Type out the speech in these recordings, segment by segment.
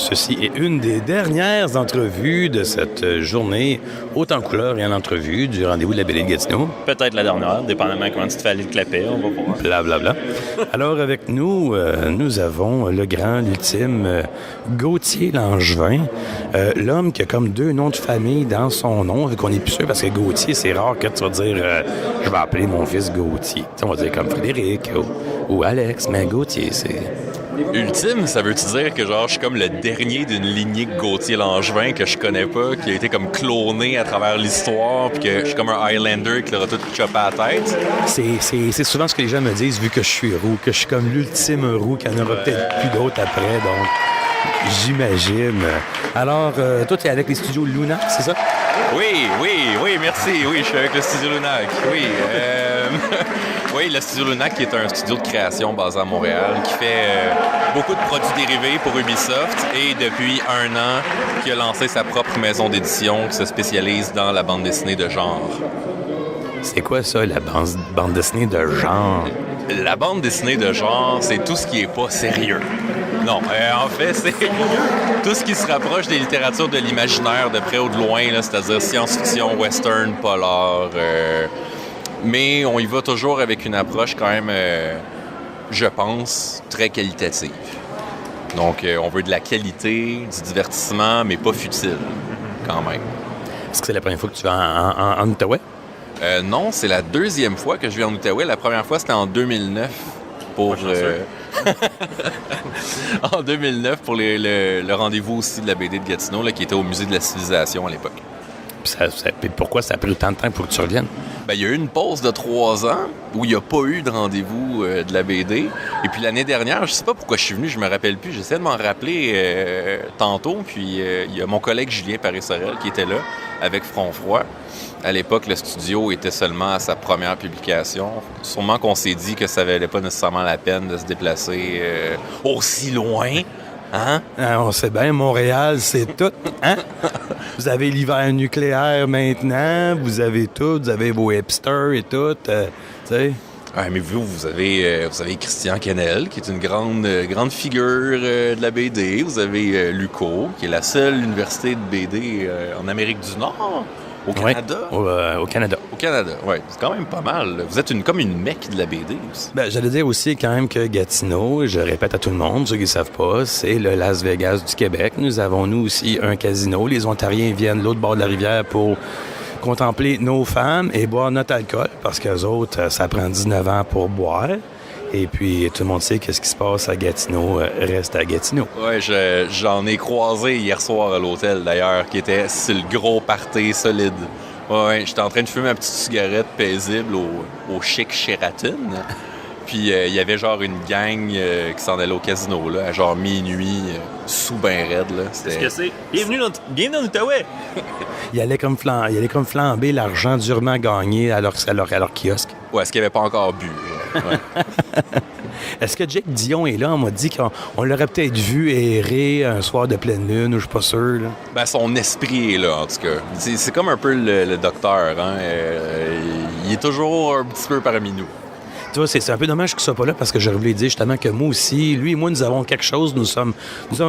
ceci est une des dernières entrevues de cette journée, haute en couleur et en entrevue du rendez-vous de la BD de Gatineau. Peut-être la dernière, dépendamment comment tu te fais aller le clapet, on va voir. Blablabla. Alors, avec nous, nous avons le grand, l'ultime Gauthier Langevin, l'homme qui a comme 2 noms de famille dans son nom, vu qu'on est plus sûr, parce que Gauthier, c'est rare que tu vas dire je vais appeler mon fils Gauthier. T'sais, on va dire comme Frédéric ou Alex, mais Gauthier, c'est... Ultime, ça veut-tu dire que genre je suis comme le dernier d'une lignée de Gauthier-Langevin que je connais pas, qui a été comme cloné à travers l'histoire, puis que je suis comme un Highlander qui leur a tout chopé à la tête? C'est souvent ce que les gens me disent, vu que je suis roux, que je suis comme l'ultime roux, qu'il n'y en aura peut-être plus d'autres après, donc j'imagine. Alors, toi, tu es avec les studios Lunac, c'est ça? Oui, merci. Oui, je suis avec le Studio Lunac. Oui, oui, le Studio Lunac qui est un studio de création basé à Montréal qui fait beaucoup de produits dérivés pour Ubisoft et depuis 1 an qui a lancé sa propre maison d'édition qui se spécialise dans la bande dessinée de genre. C'est quoi ça, la bande dessinée de genre? La bande dessinée de genre, c'est tout ce qui est pas sérieux. Non, en fait, c'est tout ce qui se rapproche des littératures de l'imaginaire de près ou de loin, là, c'est-à-dire science-fiction, western, polar. Mais on y va toujours avec une approche quand même, je pense, très qualitative. Donc, on veut de la qualité, du divertissement, mais pas futile, quand même. Est-ce que c'est la première fois que tu vas en Outaouais? Non, c'est la 2e fois que je vais en Outaouais. La première fois, c'était en 2009 pour... en 2009 pour le rendez-vous aussi de la BD de Gatineau, là, qui était au Musée de la Civilisation à l'époque. Puis pourquoi ça a pris autant de temps pour que tu reviennes? Ben, il y a eu une pause de 3 ans où il n'y a pas eu de rendez-vous de la BD. Et puis l'année dernière, je sais pas pourquoi je suis venu, je me rappelle plus. J'essaie de m'en rappeler tantôt. Puis il y a mon collègue Julien Paris-Sorel qui était là avec Front Froid. À l'époque, le studio était seulement à sa première publication. Sûrement qu'on s'est dit que ça valait pas nécessairement la peine de se déplacer aussi loin. Hein? On sait bien, Montréal, c'est tout. Hein? Vous avez l'hiver nucléaire maintenant, vous avez tout, vous avez vos hipsters et tout, tu sais. Ouais, mais vous avez Christian Canel, qui est une grande figure de la BD. Vous avez l'UQO, qui est la seule université de BD en Amérique du Nord. Au Canada? Ouais, au Canada. Au Canada, oui. C'est quand même pas mal. Vous êtes comme une mecque de la BD aussi. Ben, j'allais dire aussi quand même que Gatineau, je répète à tout le monde, ceux qui ne savent pas, c'est le Las Vegas du Québec. Nous avons, nous aussi, un casino. Les Ontariens viennent de l'autre bord de la rivière pour contempler nos femmes et boire notre alcool, parce qu'eux autres, ça prend 19 ans pour boire. Et puis, tout le monde sait que ce qui se passe à Gatineau reste à Gatineau. Oui, j'en ai croisé hier soir à l'hôtel, d'ailleurs, qui était sur le gros party solide. Ouais, j'étais en train de fumer ma petite cigarette paisible au chic Sheraton. Puis, il y avait genre une gang qui s'en allait au casino, là, à genre minuit, sous ben raide, là. C'est ce que c'est. Bienvenue dans l'Outaouais! Il allait comme flamber l'argent durement gagné à leur kiosque. Ouais, est-ce qu'il n'avait pas encore bu? Ouais. Est-ce que Jake Dion est là? On m'a dit qu'on l'aurait peut-être vu errer un soir de pleine lune, ou je suis pas sûr. Là. Ben, son esprit est là, en tout cas. C'est comme un peu le docteur, hein? Il est toujours un petit peu parmi nous. Tu vois, c'est un peu dommage qu'il soit pas là parce que j'aurais voulu dire justement que moi aussi, lui et moi, nous avons quelque chose. Nous sommes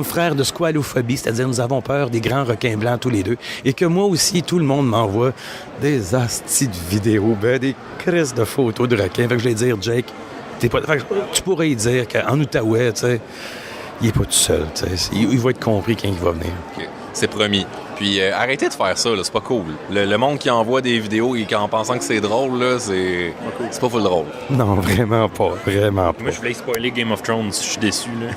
frères de squalophobie, c'est-à-dire nous avons peur des grands requins blancs tous les deux. Et que moi aussi, tout le monde m'envoie des astis de vidéos, des crises de photos de requins. Fait que je vais dire, Jake, fait que tu pourrais y dire qu'en Outaouais, tu sais, il est pas tout seul. Il va être compris quand il va venir. Okay. C'est promis. Puis arrêtez de faire ça, là, c'est pas cool. Le monde qui envoie des vidéos et qui en pensant que c'est drôle, là, c'est pas full drôle. Non, vraiment pas. Vraiment pas. Moi, je voulais spoiler Game of Thrones, je suis déçu, là.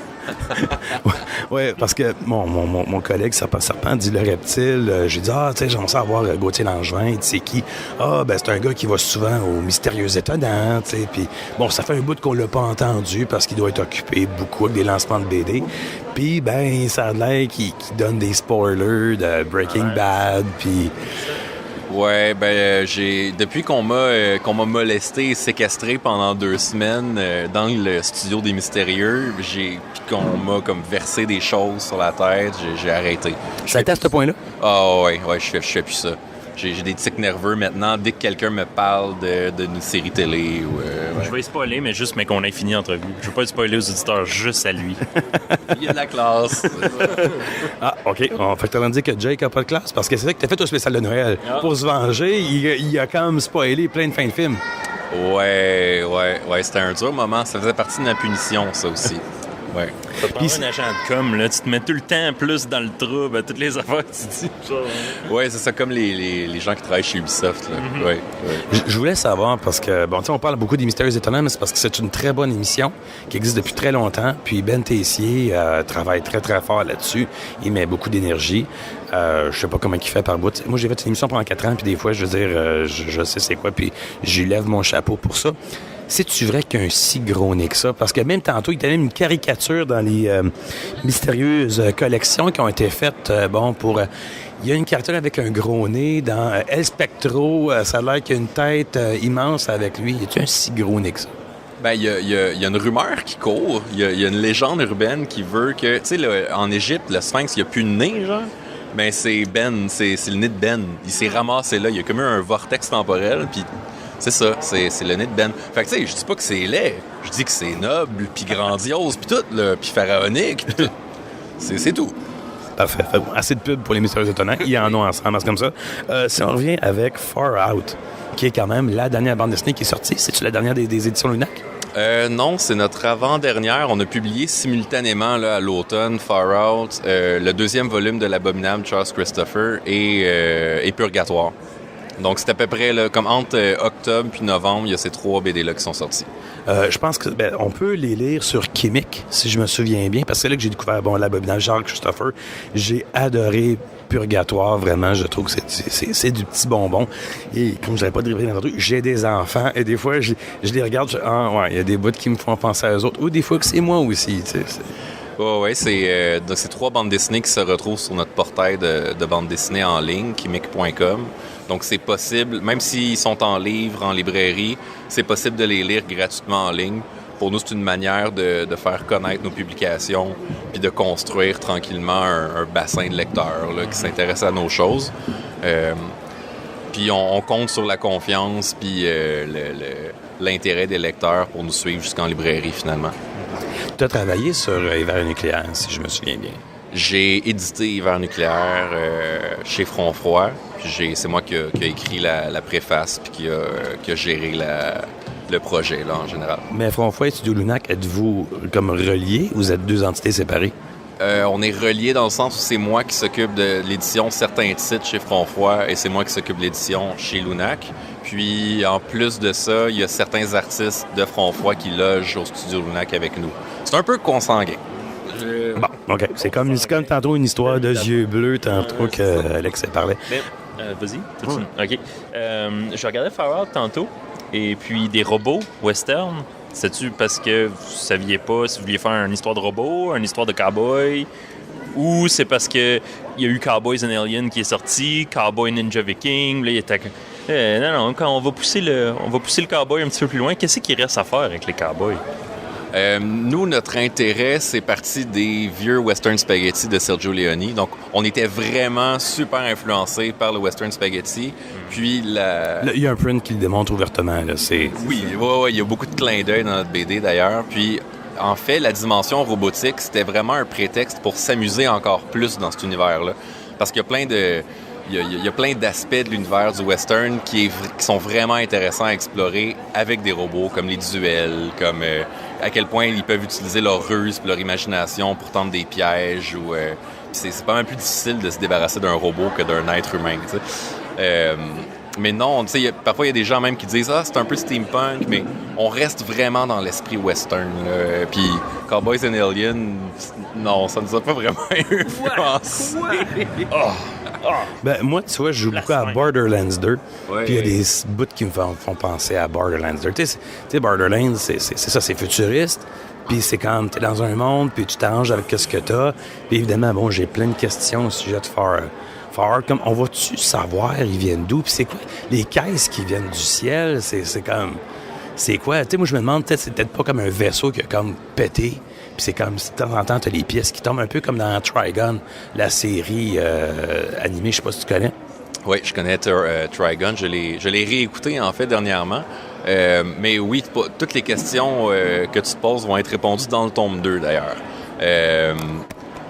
Ouais, parce que mon collègue Serpent dit le reptile. J'ai dit, tu sais, j'aimerais savoir Gauthier Langevin, tu sais qui? Ben c'est un gars qui va souvent au Mystérieux Étonnant, tu sais. Puis bon, ça fait un bout qu'on l'a pas entendu parce qu'il doit être occupé beaucoup avec des lancements de BD. Puis, ben, ça a l'air qu'il donne des spoilers de Breaking Bad, puis... Ouais, ben depuis qu'on m'a molesté et séquestré pendant 2 semaines dans le studio des Mystérieux, puis qu'on m'a comme versé des choses sur la tête, j'ai arrêté. Ça a été à ce point-là? Ah ouais, je fais plus ça. J'ai des tics nerveux maintenant dès que quelqu'un me parle d'une série télé. Ou, Je vais spoiler, mais juste mais qu'on ait fini l'entrevue. Je veux pas spoiler aux auditeurs, juste à lui. Il y a de la classe. Ah, OK. On fait te dire que Jake n'a pas de classe, parce que c'est vrai que t'as fait au spécial de Noël. Pour se venger, il a quand même spoilé plein de fins de films. Ouais, c'était un dur moment. Ça faisait partie de ma punition, ça aussi. Ouais. Ça te prend un agent de com, là. Tu te mets tout le temps plus dans le trouble à toutes les affaires que tu dis. Ouais, c'est ça, comme les gens qui travaillent chez Ubisoft, là. Ouais. Je voulais savoir, parce que, bon, tu sais, on parle beaucoup des Mystérieux Étonnants, mais c'est parce que c'est une très bonne émission qui existe depuis très longtemps. Puis Ben Tessier travaille très, très fort là-dessus. Il met beaucoup d'énergie. Je sais pas comment il fait par bout. Moi, j'ai fait une émission pendant 4 ans, puis des fois, je veux dire, je sais c'est quoi, puis j'y lève mon chapeau pour ça. C'est-tu vrai qu'il y a un si gros nez que ça? Parce que même tantôt, il y a même une caricature dans les mystérieuses collections qui ont été faites, pour... il y a une caricature avec un gros nez dans El Spectro. Ça a l'air qu'il y a une tête immense avec lui. Y a-tu un si gros nez que ça? Ben, il y a une rumeur qui court. Il y a une légende urbaine qui veut que... Tu sais, en Égypte, le Sphinx, il n'y a plus de nez, genre. Ben, c'est Ben, c'est le nez de Ben. Il s'est ramassé là. Il y a comme eu un vortex temporel, puis... C'est ça, c'est le nez de Ben. Fait que, tu sais, je dis pas que c'est laid. Je dis que c'est noble, puis grandiose, puis tout, là, puis pharaonique, puis tout. C'est tout. Parfait. Assez de pub pour les Mystérieux Étonnants. Il y en a ensemble, c'est comme ça. Si on revient avec Far Out, qui est quand même la dernière bande dessinée qui est sortie. C'est-tu la dernière des éditions Lunac? Non, c'est notre avant-dernière. On a publié simultanément là, à l'automne Far Out, le 2e volume de l'Abominable Charles Christopher et Purgatoire. Donc, c'est à peu près là, comme entre octobre puis novembre, il y a ces 3 BD-là qui sont sortis. Je pense que on peut les lire sur Kimik, si je me souviens bien, parce que c'est là que j'ai découvert l'Abominable Charles Christopher. J'ai adoré Purgatoire, vraiment. Je trouve que c'est du petit bonbon. Et comme je n'avais pas de rêver dans le truc, j'ai des enfants et des fois, je les regarde, il y a des bouts qui me font penser à eux autres. Ou des fois que c'est moi aussi, tu sais. Oui, c'est 3 bandes dessinées qui se retrouvent sur notre portail de bandes dessinées en ligne, kimik.com. Donc, c'est possible, même s'ils sont en livre, en librairie, c'est possible de les lire gratuitement en ligne. Pour nous, c'est une manière de faire connaître nos publications puis de construire tranquillement un bassin de lecteurs là, qui s'intéressent à nos choses. Puis on compte sur la confiance puis l'intérêt des lecteurs pour nous suivre jusqu'en librairie, finalement. Tu as travaillé sur Hiver nucléaire, si je me souviens bien. J'ai édité Hiver nucléaire chez Front Froid. C'est moi qui a écrit la préface puis qui a géré le projet là, en général. Mais Front Froid et Studio Lunac, êtes-vous comme reliés ou vous êtes 2 entités séparées? On est reliés dans le sens où c'est moi qui s'occupe de l'édition de certains titres chez Front Froid et c'est moi qui s'occupe de l'édition chez Lunac. Puis, en plus de ça, il y a certains artistes de Front Froid qui logent au Studio Lunac avec nous. C'est un peu consanguin. Bon, OK. C'est comme tantôt une histoire de yeux bleus, tantôt qu'Alex parlait. Vas-y. OK. Je regardais Far Out tantôt, et puis des robots western. C'est-tu parce que vous saviez pas si vous vouliez faire une histoire de robot, une histoire de cowboy, ou c'est parce que il y a eu Cowboys and Aliens qui est sorti, Cowboy Ninja Viking, là il était non, quand on va pousser le cowboy un petit peu plus loin, qu'est-ce qu'il reste à faire avec les cowboys? Nous, notre intérêt, c'est parti des vieux western spaghetti de Sergio Leone. Donc, on était vraiment super influencés par le western spaghetti. Puis, il y a un print qui le démontre ouvertement. Là, Oui, il y a beaucoup de clins d'œil dans notre BD, d'ailleurs. Puis, en fait, la dimension robotique, c'était vraiment un prétexte pour s'amuser encore plus dans cet univers-là. Parce qu'il y a plein de... Il y a plein d'aspects de l'univers du western qui sont vraiment intéressants à explorer avec des robots, comme les duels, comme à quel point ils peuvent utiliser leur ruse et leur imagination pour tendre des pièges. C'est pas mal plus difficile de se débarrasser d'un robot que d'un être humain. Mais non, parfois il y a des gens même qui disent « Ah, c'est un peu steampunk », mais on reste vraiment dans l'esprit western. Puis Cowboys and Aliens, non, ça nous a pas vraiment influencé. Ben, moi, tu vois, je joue beaucoup à Borderlands 2. Ouais, puis il y a des bouts qui me font penser à Borderlands 2. Tu sais, Borderlands, c'est ça, c'est futuriste. Puis c'est comme, t'es dans un monde, puis tu t'arranges avec ce que t'as. Puis évidemment, bon, j'ai plein de questions au sujet de Far Out. Comme, on va-tu savoir, ils viennent d'où? Puis c'est quoi? Les caisses qui viennent du ciel, c'est comme... C'est quoi? Tu sais, moi, je me demande, peut-être, c'est peut-être pas comme un vaisseau qui a comme pété. Puis c'est comme, de temps en temps, t'as les pièces qui tombent un peu comme dans Trigun, la série animée, je sais pas si tu connais. Oui, je connais Trigun. Je l'ai réécouté, en fait, dernièrement. Mais oui, toutes les questions que tu te poses vont être répondues dans le tome 2, d'ailleurs.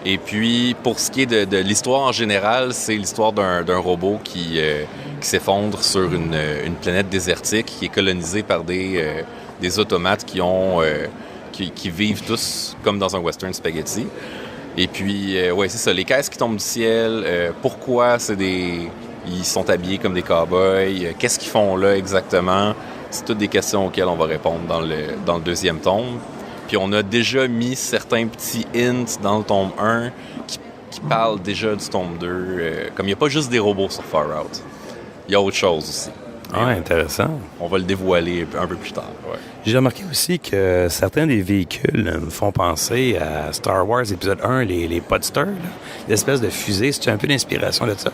Et puis, pour ce qui est de l'histoire en général, c'est l'histoire d'un robot qui s'effondre sur une planète désertique qui est colonisée par des automates qui vivent tous comme dans un western spaghetti. Et puis, ouais, c'est ça, les caisses qui tombent du ciel, pourquoi ils sont habillés comme des cow-boys, qu'est-ce qu'ils font là exactement? C'est toutes des questions auxquelles on va répondre dans le deuxième tome. Puis on a déjà mis certains petits hints dans le tome 1 qui parlent déjà du tome 2. Comme il n'y a pas juste des robots sur Far Out, il y a autre chose aussi. Ah, intéressant. On va le dévoiler un peu plus tard. Ouais. J'ai remarqué aussi que certains des véhicules me font penser à Star Wars épisode 1, les Podsters, l'espèce de fusée. C'est un peu l'inspiration de ça?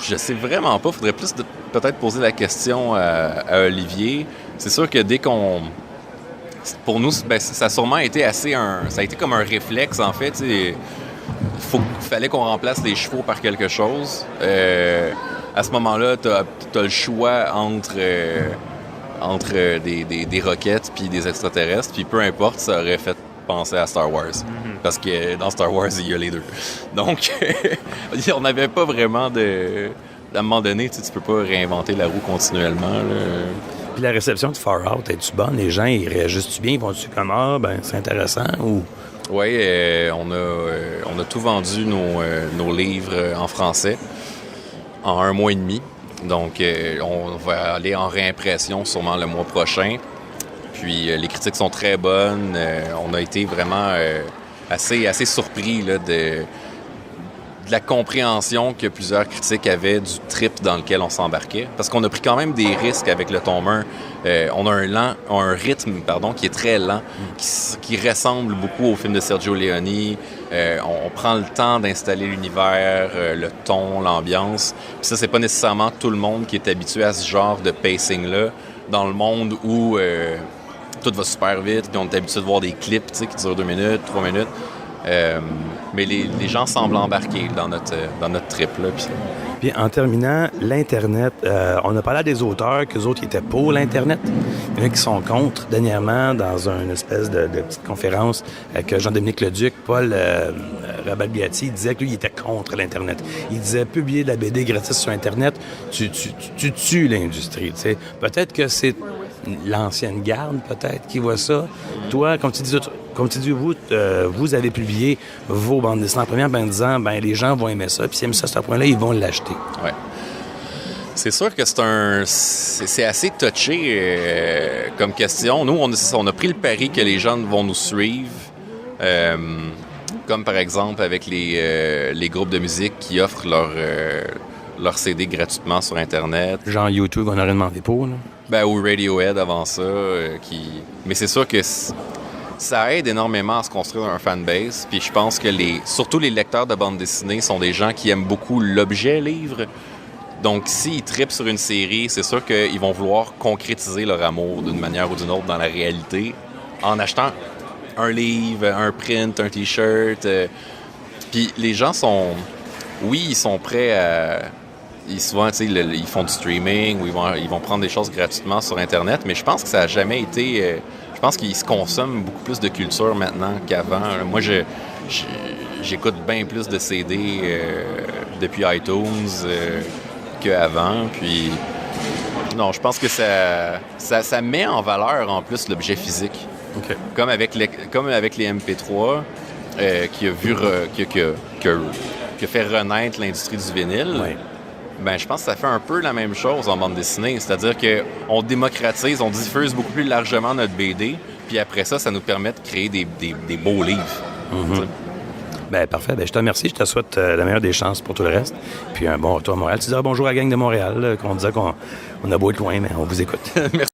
Je sais vraiment pas. Faudrait plus peut-être poser la question à Olivier. C'est sûr que dès qu'on... Pour nous, ça a sûrement été ça a été comme un réflexe, en fait. Il fallait qu'on remplace les chevaux par quelque chose. À ce moment-là, t'as le choix entre des roquettes puis des extraterrestres, puis peu importe, ça aurait fait penser à Star Wars. Parce que dans Star Wars, il y a les deux. Donc, on n'avait pas vraiment à un moment donné, tu peux pas réinventer la roue continuellement, là. Puis la réception de Far Out, est-tu bonne? Les gens, ils réagissent-tu bien? Ils vont-tu comme, c'est intéressant? Ou... Oui, on a tout vendu nos livres en français en 1 mois et demi. Donc, on va aller en réimpression sûrement le mois prochain. Puis, les critiques sont très bonnes. On a été vraiment assez surpris là, de la compréhension que plusieurs critiques avaient du trip dans lequel on s'embarquait. Parce qu'on a pris quand même des risques avec le tome 1. On a un rythme qui est très lent, qui ressemble beaucoup au film de Sergio Leone. On prend le temps d'installer l'univers, le ton, l'ambiance. Puis ça, c'est pas nécessairement tout le monde qui est habitué à ce genre de pacing-là dans le monde où tout va super vite, puis on est habitué de voir des clips qui durent 2 minutes, 3 minutes. Mais les gens semblent embarquer dans notre trip là. Puis en terminant, l'Internet, on a parlé à des auteurs qu'eux autres étaient pour l'Internet. Il y en a qui sont contre. Dernièrement, dans une espèce de petite conférence avec Jean-Dominique Leduc, Paul Rabalbiati, il disait que lui, il était contre l'Internet. Il disait, publier de la BD gratis sur Internet, tu tues l'industrie. T'sais. Peut-être que c'est l'ancienne garde, peut-être, qui voit ça. Toi, comme tu dis, vous avez publié vos bandes dessinées en première en disant, les gens vont aimer ça, puis s'ils aiment ça à ce point-là, ils vont l'acheter. Ouais. C'est sûr que c'est assez touché comme question. Nous, on a pris le pari que les gens vont nous suivre, comme par exemple avec les groupes de musique qui offrent leur CD gratuitement sur Internet. Genre YouTube, on aurait demandé pour, là. Ou Radiohead avant ça. Mais c'est sûr que ça aide énormément à se construire un fanbase. Puis je pense que surtout les lecteurs de bande dessinée sont des gens qui aiment beaucoup l'objet livre. Donc s'ils trippent sur une série, c'est sûr qu'ils vont vouloir concrétiser leur amour d'une manière ou d'une autre dans la réalité en achetant un livre, un print, un T-shirt. Puis les gens ils sont prêts à... Souvent, ils font du streaming ou ils vont prendre des choses gratuitement sur Internet, mais je pense que ça n'a jamais été... je pense qu'ils se consomment beaucoup plus de culture maintenant qu'avant. Moi, j'écoute bien plus de CD depuis iTunes qu'avant. Puis, non, je pense que ça met en valeur, en plus, l'objet physique. Okay. Comme avec les MP3, qui a fait renaître l'industrie du vinyle. Ouais. Je pense que ça fait un peu la même chose en bande dessinée. C'est-à-dire qu'on démocratise, on diffuse beaucoup plus largement notre BD, puis après ça nous permet de créer des beaux livres. Mm-hmm. Parfait. Je te remercie. Je te souhaite la meilleure des chances pour tout le reste. Puis un bon retour à Montréal. Tu diras bonjour à la gang de Montréal, qu'on disait qu'on a beau être loin, mais on vous écoute. Merci.